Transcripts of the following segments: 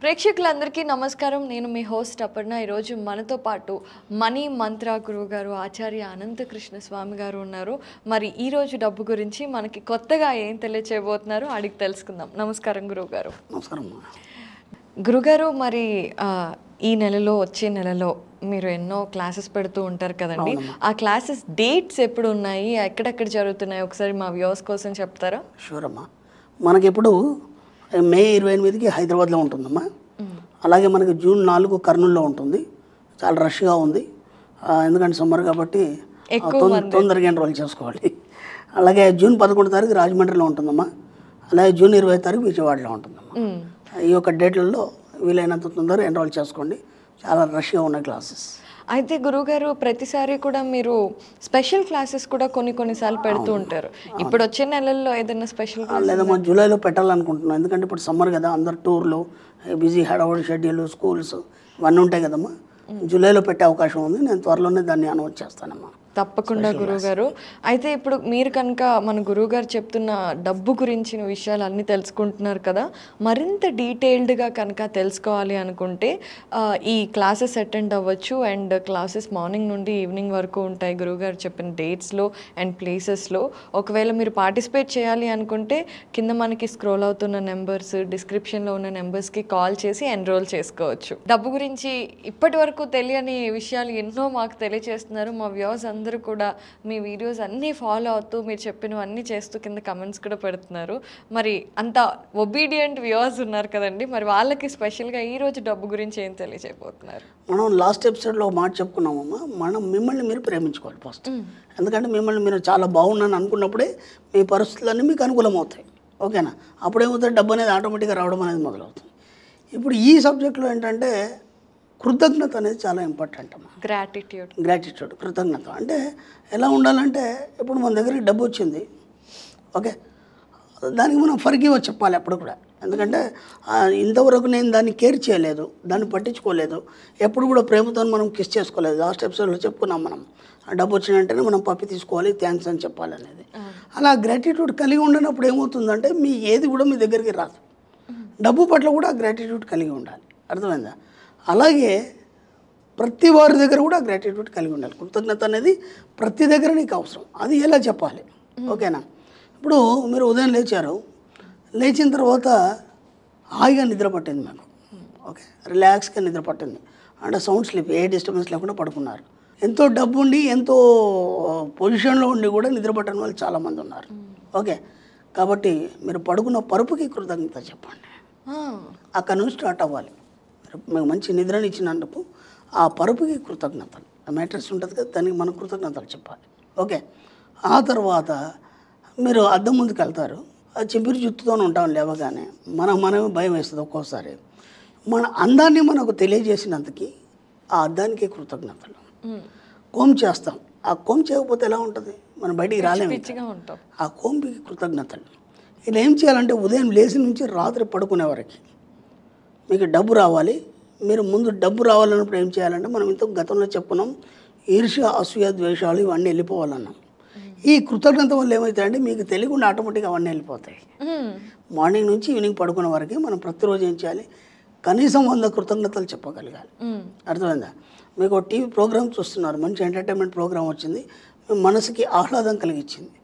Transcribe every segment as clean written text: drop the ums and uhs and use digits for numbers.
ప్రేక్షకులందరికీ నమస్కారం. నేను మీ హోస్ట్ అపర్ణ. ఈరోజు మనతో పాటు మనీ మంత్ర గురువు గారు ఆచార్య అనంతకృష్ణ స్వామి గారు ఉన్నారు. మరి ఈరోజు డబ్బు గురించి మనకి కొత్తగా ఏం తెలియచేయబోతున్నారు అడిగి తెలుసుకుందాం. నమస్కారం గురువు గారు. నమస్కారం. గురుగారు, మరి ఈ నెలలో వచ్చే నెలలో మీరు ఎన్నో క్లాసెస్ పెడుతూ ఉంటారు కదండి. ఆ క్లాసెస్ డేట్స్ ఎప్పుడు ఉన్నాయి, ఎక్కడెక్కడ జరుగుతున్నాయి, ఒకసారి మా వ్యూవర్స్ కోసం చెప్తారా? షూర్ అమ్మా. మనకిప్పుడు మే 28కి హైదరాబాద్లో ఉంటుందమ్మా. అలాగే మనకి జూన్ 4 కర్నూలులో ఉంటుంది. చాలా రష్గా ఉంది, ఎందుకంటే సమ్మర్ కాబట్టి తొందరగా ఎన్రోల్ చేసుకోవాలి. అలాగే జూన్ 11 తారీఖు రాజమండ్రిలో ఉంటుందమ్మా. అలాగే జూన్ 20 తారీఖు విజయవాడలో ఉంటుందమ్మా. ఈ యొక్క డేట్లలో వీలైనంత తొందరగా ఎన్రోల్ చేసుకోండి. చాలా రష్గా ఉన్న క్లాసెస్. అయితే గురువుగారు, ప్రతిసారి కూడా మీరు స్పెషల్ క్లాసెస్ కూడా కొన్నిసార్లు పెడుతూ ఉంటారు. ఇప్పుడు వచ్చే నెలల్లో ఏదైనా స్పెషల్ లేదమ్మా, జూలైలో పెట్టాలనుకుంటున్నాం. ఎందుకంటే ఇప్పుడు సమ్మర్ కదా, అందరు టూర్లు, బిజీ హడావుడి షెడ్యూల్, స్కూల్స్ ఇవన్నీ ఉంటాయి కదమ్మా. జూలైలో పెట్టే అవకాశం ఉంది. నేను త్వరలోనే దాన్ని అనౌన్స్ చేస్తానమ్మా. తప్పకుండా గురువుగారు. అయితే ఇప్పుడు మీరు కనుక మన గురువుగారు చెప్తున్న డబ్బు గురించిన విషయాలు అన్నీ తెలుసుకుంటున్నారు కదా, మరింత డీటెయిల్డ్గా కనుక తెలుసుకోవాలి అనుకుంటే ఈ క్లాసెస్ అటెండ్ అవ్వచ్చు. అండ్ క్లాసెస్ మార్నింగ్ నుండి ఈవినింగ్ వరకు ఉంటాయి గురువుగారు చెప్పిన డేట్స్లో అండ్ ప్లేసెస్లో. ఒకవేళ మీరు పార్టిసిపేట్ చేయాలి అనుకుంటే కింద మనకి స్క్రోల్ అవుతున్న నెంబర్స్, డిస్క్రిప్షన్లో ఉన్న నెంబర్స్కి కాల్ చేసి ఎన్రోల్ చేసుకోవచ్చు. డబ్బు గురించి ఇప్పటి వరకు తెలియని విషయాలు ఎన్నో మాకు తెలియజేస్తున్నారు. మా వ్యూవర్స్ అందరూ కూడా మీ వీడియోస్ అన్నీ ఫాలో అవుతూ మీరు చెప్పినవన్నీ చేస్తూ కింద కమెంట్స్ కూడా పెడుతున్నారు. మరి అంత ఒబీడియంట్ వ్యూవర్స్ ఉన్నారు కదండి, మరి వాళ్ళకి స్పెషల్గా ఈరోజు డబ్బు గురించి ఏం తెలియజేయబోతున్నారు? మనం లాస్ట్ ఎపిసోడ్లో ఒక మాట చెప్పుకున్నామమ్మా. మనం మిమ్మల్ని మీరు ప్రేమించుకోవాలి ఫస్ట్. ఎందుకంటే మిమ్మల్ని మీరు చాలా బాగున్నాను అనుకున్నప్పుడే మీ పరిస్థితులన్నీ మీకు అనుకూలం అవుతాయి. ఓకేనా? అప్పుడేమవుతుంది, డబ్బు అనేది ఆటోమేటిక్గా రావడం అనేది మొదలవుతుంది. ఇప్పుడు ఈ సబ్జెక్ట్లో ఏంటంటే కృతజ్ఞత అనేది చాలా ఇంపార్టెంట్ అమ్మా. గ్రాటిట్యూడ్, కృతజ్ఞత అంటే ఎలా ఉండాలంటే, ఇప్పుడు మన దగ్గరికి డబ్బు వచ్చింది, ఓకే, దానికి మనం ఫర్గివ్ చెప్పాలి అప్పుడు కూడా. ఎందుకంటే ఇంతవరకు నేను దాన్ని కేర్ చేయలేదు, దాన్ని పట్టించుకోలేదు, ఎప్పుడు కూడా ప్రేమతో మనం కిస్ చేసుకోలేదు. లాస్ట్ ఎపిసోడ్లో చెప్పుకున్నాం మనం. డబ్బు వచ్చిన వెంటనే మనం పప్పి తీసుకోవాలి, థ్యాంక్స్ అని చెప్పాలనేది. అలా గ్రాటిట్యూడ్ కలిగి ఉండనప్పుడు ఏమవుతుందంటే మీ ఏది కూడా మీ దగ్గరికి రాదు. డబ్బు పట్ల కూడా గ్రాటిట్యూడ్ కలిగి ఉండాలి. అర్థమైందా? అలాగే ప్రతి వారి దగ్గర కూడా గ్రాటిట్యూడ్ కలిగి ఉండాలి. కృతజ్ఞత అనేది ప్రతి దగ్గర నీకు అవసరం. అది ఎలా చెప్పాలి? ఓకేనా? ఇప్పుడు మీరు ఉదయం లేచారు, లేచిన తర్వాత హాయిగా నిద్ర పట్టింది మీకు, ఓకే, రిలాక్స్గా నిద్ర పట్టింది, అంటే సౌండ్ స్లీప్, ఏ డిస్టర్బెన్స్ లేకుండా పడుకున్నారు. ఎంతో డబ్బు ఉండి, ఎంతో పొజిషన్లో ఉండి కూడా నిద్ర పట్టని వాళ్ళు చాలామంది ఉన్నారు. ఓకే, కాబట్టి మీరు పడుకున్న పరుపుకి కృతజ్ఞత చెప్పండి. అక్కడ నుంచి స్టార్ట్ అవ్వాలి. మీకు మంచి నిద్రని ఇచ్చినందుకు ఆ పరుపుకి కృతజ్ఞతలు, ఆ మ్యాట్రెస్ ఉంటుంది కదా, దానికి మనం కృతజ్ఞతలు చెప్పాలి. ఓకే, ఆ తర్వాత మీరు అద్దం ముందుకు వెళ్తారు. ఆ చిపిరి జుట్టుతోనే ఉంటాం లేవగానే, మనమే భయం వేస్తుంది ఒక్కోసారి. మన అందాన్ని మనకు తెలియజేసినందుకు ఆ అద్దానికి కృతజ్ఞతలు. కోమ్ చేస్తాం, ఆ కోమ్ చేయకపోతే ఎలా ఉంటుంది, మనం బయటికి రాలేము. ఆ కోమ్కి కృతజ్ఞతలు. ఇలా ఏం చేయాలంటే ఉదయం లేచి నుంచి రాత్రి పడుకునే వరకు మీకు డబ్బు రావాలి. మీరు ముందు డబ్బు రావాలన్నప్పుడు ఏం చేయాలంటే, మనం ఇంత గతంలో చెప్పుకున్నాం, ఈర్ష్య, అసూయ, ద్వేషాలు ఇవన్నీ వెళ్ళిపోవాలన్నాం. ఈ కృతజ్ఞత వల్ల ఏమవుతాయంటే మీకు తెలియకుండా ఆటోమేటిక్గా అవన్నీ వెళ్ళిపోతాయి. మార్నింగ్ నుంచి ఈవినింగ్ పడుకునే వరకు మనం ప్రతిరోజు ఏం చేయాలి, కనీసం 100 కృతజ్ఞతలు చెప్పగలగాలి. అర్థమైందా? మీకు టీవీ ప్రోగ్రామ్ చూస్తున్నారు, మంచి ఎంటర్టైన్మెంట్ ప్రోగ్రామ్ వచ్చింది, మీ మనసుకి ఆహ్లాదం కలిగించింది.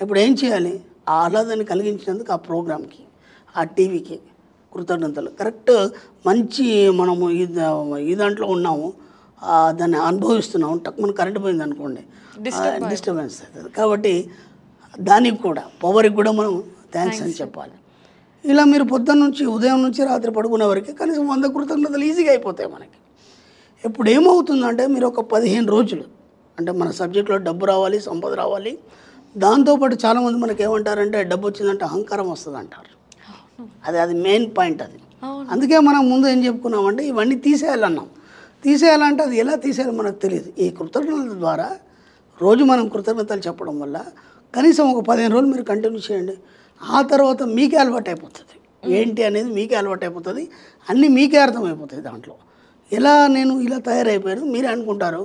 ఇప్పుడు ఏం చేయాలి, ఆ ఆహ్లాదాన్ని కలిగించినందుకు ఆ ప్రోగ్రామ్కి, ఆ టీవీకి కృతజ్ఞతలు. కరెక్ట్ మంచి మనము ఈ దాంట్లో ఉన్నాము, దాన్ని అనుభవిస్తున్నాము, మన కరెంట్ పోయింది అనుకోండి, డిస్టర్బెన్స్ అవుతుంది. కాబట్టి దానికి కూడా, పవర్కి కూడా మనం థ్యాంక్స్ అని చెప్పాలి. ఇలా మీరు పొద్దున్న నుంచి ఉదయం నుంచి రాత్రి పడుకునే వరకు కనీసం 100 కృతజ్ఞతలు ఈజీగా అయిపోతాయి మనకి. ఇప్పుడు ఏమవుతుందంటే, మీరు ఒక 15 రోజులు, అంటే మన సబ్జెక్ట్లో డబ్బు రావాలి, సంపద రావాలి, దాంతోపాటు చాలామంది మనకి ఏమంటారంటే, డబ్బు వచ్చిందంటే అహంకారం వస్తుంది అంటారు. అది మెయిన్ పాయింట్. అది అందుకే మనం ముందు ఏం చెప్పుకున్నామంటే, ఇవన్నీ తీసేయాలన్నాం. తీసేయాలంటే అది ఎలా తీసేయాలో మనకు తెలియదు. ఈ కృతజ్ఞతల ద్వారా రోజు మనం కృతజ్ఞతలు చెప్పడం వల్ల కనీసం ఒక 15 రోజులు మీరు కంటిన్యూ చేయండి. ఆ తర్వాత మీకే అలవాటు అయిపోతుంది, ఏంటి అనేది మీకే అలవాటు అయిపోతుంది, అన్నీ మీకే అర్థమైపోతాయి. దాంట్లో ఎలా నేను ఇలా తయారైపోయాను మీరే అనుకుంటారు.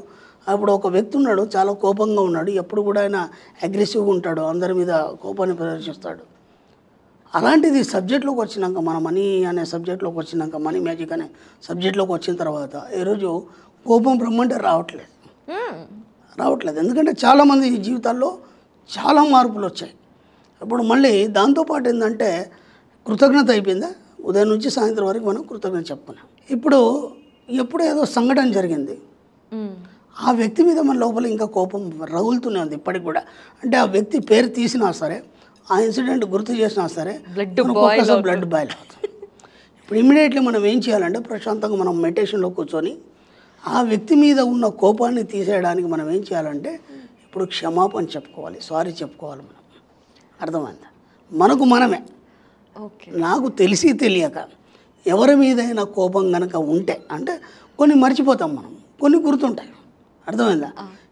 అప్పుడు ఒక వ్యక్తి ఉన్నాడు, చాలా కోపంగా ఉన్నాడు, ఎప్పుడు కూడా ఆయన అగ్రెసివ్గా ఉంటాడు, అందరి మీద కోపాన్ని ప్రదర్శిస్తాడు. అలాంటిది సబ్జెక్ట్లోకి వచ్చినాక మన మనీ అనే సబ్జెక్ట్లోకి వచ్చినాక మనీ మ్యాజిక్ అనే సబ్జెక్ట్లోకి వచ్చిన తర్వాత ఈరోజు కోపం రమ్మంటే రావట్లేదు. ఎందుకంటే చాలామంది జీవితాల్లో చాలా మార్పులు వచ్చాయి. ఇప్పుడు మళ్ళీ దాంతోపాటు ఏంటంటే కృతజ్ఞత అయిపోయిందా, ఉదయం నుంచి సాయంత్రం వరకు మనం కృతజ్ఞత చెప్పుకున్నాం. ఇప్పుడు ఎప్పుడు ఏదో సంఘటన జరిగింది, ఆ వ్యక్తి మీద మన లోపల ఇంకా కోపం రగులుతూనే ఉంది ఇప్పటికి కూడా. అంటే ఆ వ్యక్తి పేరు తీసినా సరే, ఆ ఇన్సిడెంట్ గుర్తు చేసినా సరే బ్లడ్ బాయిల్ అవుతుంది. ఇప్పుడు ఇమ్మీడియట్లీ మనం ఏం చేయాలంటే ప్రశాంతంగా మనం మెడిటేషన్లో కూర్చొని ఆ వ్యక్తి మీద ఉన్న కోపాన్ని తీసేయడానికి మనం ఏం చేయాలంటే ఇప్పుడు క్షమాపణ చెప్పుకోవాలి, సారీ చెప్పుకోవాలి. మనం అర్థమైందా? మనకు మనమే. నాకు తెలిసి తెలియక ఎవరి మీదైనా కోపం కనుక ఉంటే అంటే కొన్ని మర్చిపోతాం మనం, కొన్ని గుర్తుంటాయి. అర్థమైందా?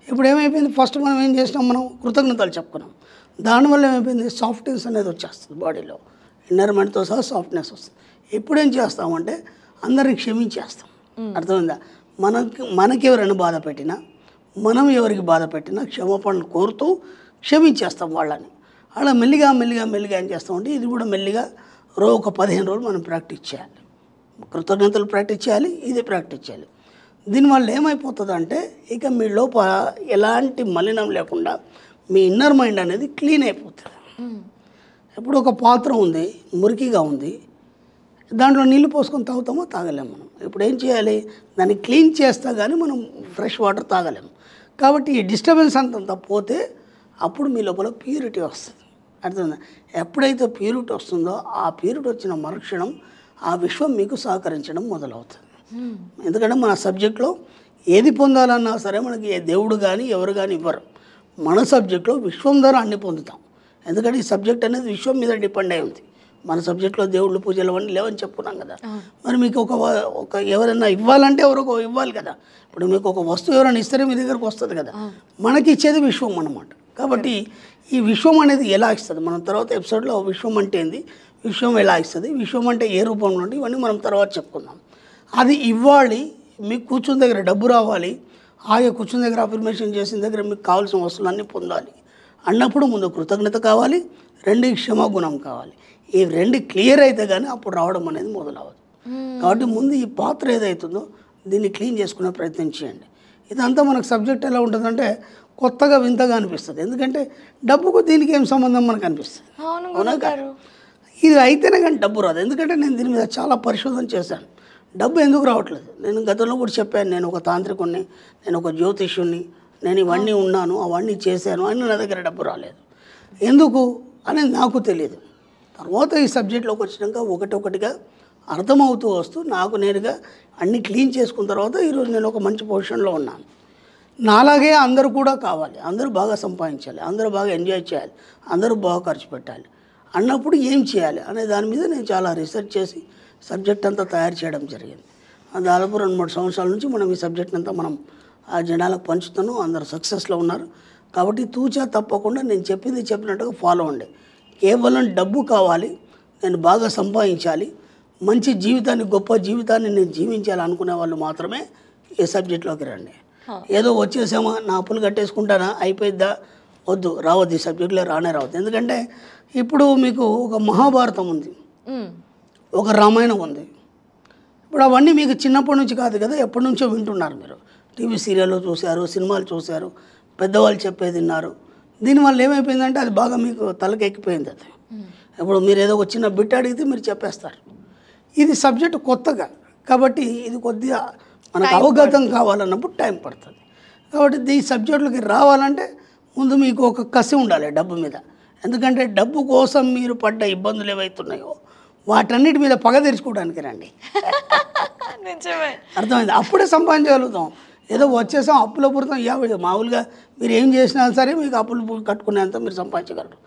ఇప్పుడు ఏమైపోయింది, ఫస్ట్ మనం ఏం చేసినాం, మనం కృతజ్ఞతలు చెప్పుకున్నాం. దానివల్ల ఏమైపోయింది, సాఫ్ట్నెస్ అనేది వచ్చేస్తుంది బాడీలో, ఇన్నర్మెంట్తో సహా సాఫ్ట్నెస్ వస్తుంది. ఎప్పుడేం చేస్తామంటే అందరిని క్షమించేస్తాం. అర్థమైందా? మనకి ఎవరైనా బాధ పెట్టినా, మనం ఎవరికి బాధ పెట్టినా క్షమాపణ కోరుతూ క్షమించేస్తాం వాళ్ళని. అలా మెల్లిగా ఏం చేస్తామంటే ఇది కూడా మెల్లిగా ఒక 15 రోజులు మనం ప్రాక్టీస్ చేయాలి. కృతజ్ఞతలు ప్రాక్టీస్ చేయాలి, ఇది ప్రాక్టీస్ చేయాలి. దీనివల్ల ఏమైపోతుందంటే ఇక మీ లోపల ఎలాంటి మలినం లేకుండా మీ ఇన్నర్ మైండ్ అనేది క్లీన్ అయిపోతుంది. ఇప్పుడు ఒక పాత్ర ఉంది, మురికిగా ఉంది, దాంట్లో నీళ్ళు పోసుకొని తాగుతామో తాగలేము మనం. ఇప్పుడు ఏం చేయాలి, దాన్ని క్లీన్ చేస్తా కానీ మనం ఫ్రెష్ వాటర్ తాగలేము. కాబట్టి ఈ డిస్టర్బెన్స్ అంతా పోతే అప్పుడు మీ లోపల ప్యూరిటీ వస్తుంది. అర్థమైందా? ఎప్పుడైతే ప్యూరిటీ వస్తుందో ఆ ప్యూరిటీ వచ్చిన మరుక్షణం ఆ విశ్వం మీకు సహకరించడం మొదలవుతుంది. ఎందుకంటే మన సబ్జెక్ట్లో ఏది పొందాలన్నా సరే మనకి ఏ దేవుడు కానీ ఎవరు కానీ ఇవ్వరు. మన సబ్జెక్ట్లో విశ్వం ద్వారా అన్ని పొందుతాం. ఎందుకంటే ఈ సబ్జెక్ట్ అనేది విశ్వం మీద డిపెండ్ అయి ఉంది. మన సబ్జెక్ట్లో దేవుళ్ళు పూజలు అవన్నీ లేవని చెప్పుకున్నాం కదా. మరి మీకు ఒక ఎవరైనా ఇవ్వాలంటే ఎవరికో ఇవ్వాలి కదా. ఇప్పుడు మీకు ఒక వస్తువు ఎవరైనా ఇస్తేనే మీ దగ్గరకు వస్తుంది కదా. మనకి ఇచ్చేది విశ్వం అన్నమాట. కాబట్టి ఈ విశ్వం అనేది ఎలా ఇస్తుంది, మనం తర్వాత ఎపిసోడ్లో విశ్వం అంటే ఏంది, విశ్వం ఎలా ఇస్తుంది, విశ్వం అంటే ఏ రూపంలో ఉంటుంది, ఇవన్నీ మనం తర్వాత చెప్పుకుందాం. అది ఇవ్వాలి, మీకు కూర్చుని దగ్గర డబ్బు రావాలి, హాయిగా కూర్చుని దగ్గర అఫర్మేషన్ చేసిన దగ్గర మీకు కావాల్సిన వస్తువులన్నీ పొందాలి అన్నప్పుడు ముందు కృతజ్ఞత కావాలి, 2 క్షమాగుణం కావాలి. ఈ 2 క్లియర్ అయితే కానీ అప్పుడు రావడం అనేది మొదలవ్వదు. కాబట్టి ముందు ఈ పాత్ర ఏదైతుందో దీన్ని క్లీన్ చేసుకునే ప్రయత్నం చేయండి. ఇదంతా మనకు సబ్జెక్ట్ ఎలా ఉంటుందంటే కొత్తగా వింతగా అనిపిస్తుంది. ఎందుకంటే డబ్బుకు దీనికి ఏం సంబంధం మనకు అనిపిస్తుంది. అవునా కాదు? ఇది అయితేనే కానీ డబ్బు రాదు. ఎందుకంటే నేను దీని మీద చాలా పరిశోధన చేశాను. డబ్బు ఎందుకు రావట్లేదు, నేను గతంలో కూడా చెప్పాను. నేను ఒక తాంత్రికుణ్ణి, నేను ఒక జ్యోతిష్యుణ్ణి, నేను ఇవన్నీ ఉన్నాను, అవన్నీ చేశాను అని నా దగ్గర డబ్బు రాలేదు. ఎందుకు అనేది నాకు తెలియదు. తర్వాత ఈ సబ్జెక్ట్లోకి వచ్చినాక ఒకటొకటిగా అర్థమవుతూ వస్తూ నాకు నేరుగా అన్నీ క్లీన్ చేసుకున్న తర్వాత ఈరోజు నేను ఒక మంచి పొజిషన్లో ఉన్నాను. నాలాగే అందరూ కూడా కావాలి, అందరూ బాగా సంపాదించాలి, అందరూ బాగా ఎంజాయ్ చేయాలి, అందరూ బాగా ఖర్చు పెట్టాలి అన్నప్పుడు ఏం చేయాలి అనే దాని మీద నేను చాలా రీసెర్చ్ చేసి సబ్జెక్ట్ అంతా తయారు చేయడం జరిగింది. దాదాపు 2-3 సంవత్సరాల నుంచి మనం ఈ సబ్జెక్ట్ అంతా మనం ఆ జనాలకు పంచుతాను. అందరూ సక్సెస్లో ఉన్నారు. కాబట్టి తూచా తప్పకుండా నేను చెప్పింది చెప్పినట్టుగా ఫాలో అండి. కేవలం డబ్బు కావాలి, నేను బాగా సంపాదించాలి, మంచి జీవితాన్ని, గొప్ప జీవితాన్ని నేను జీవించాలి అనుకునే వాళ్ళు మాత్రమే ఈ సబ్జెక్ట్లోకి రండి. ఏదో వచ్చేసామా, నా అప్పులు కట్టేసుకుంటానా, అయిపోయిద్దా, వద్దు, రావద్దు, ఈ సబ్జెక్టులో రానే రావద్దు. ఎందుకంటే ఇప్పుడు మీకు ఒక మహాభారతం ఉంది, ఒక రామాయణం ఉంది. ఇప్పుడు అవన్నీ మీకు చిన్నప్పటి నుంచి కాదు కదా, ఎప్పటి నుంచో వింటున్నారు. మీరు టీవీ సీరియల్లో చూశారు, సినిమాలు చూశారు, పెద్దవాళ్ళు చెప్పేది విన్నారు. దీనివల్ల ఏమైపోయిందంటే అది బాగా మీకు తలకెక్కిపోయింది. అది ఇప్పుడు మీరు ఏదో ఒక చిన్న బిట్ అడిగితే మీరు చెప్పేస్తారు. ఇది సబ్జెక్టు కొత్తగా కాబట్టి ఇది కొద్దిగా మనకు అవగతం కావాలన్నప్పుడు టైం పడుతుంది. కాబట్టి ఈ సబ్జెక్టులకి రావాలంటే ముందు మీకు ఒక కసి ఉండాలి డబ్బు మీద. ఎందుకంటే డబ్బు కోసం మీరు పడ్డ ఇబ్బందులు ఏవైతున్నాయో వాటన్నిటి మీద పగ తెరుచుకోవడానికి రండి. అర్థమైంది? అప్పుడే సంపాదించగలుగుతాం. ఏదో వచ్చేసాం అప్పుల పూర్తం మామూలుగా మీరు ఏం చేసినా సరే మీకు అప్పులు కట్టుకునేంత మీరు సంపాదించగలరు.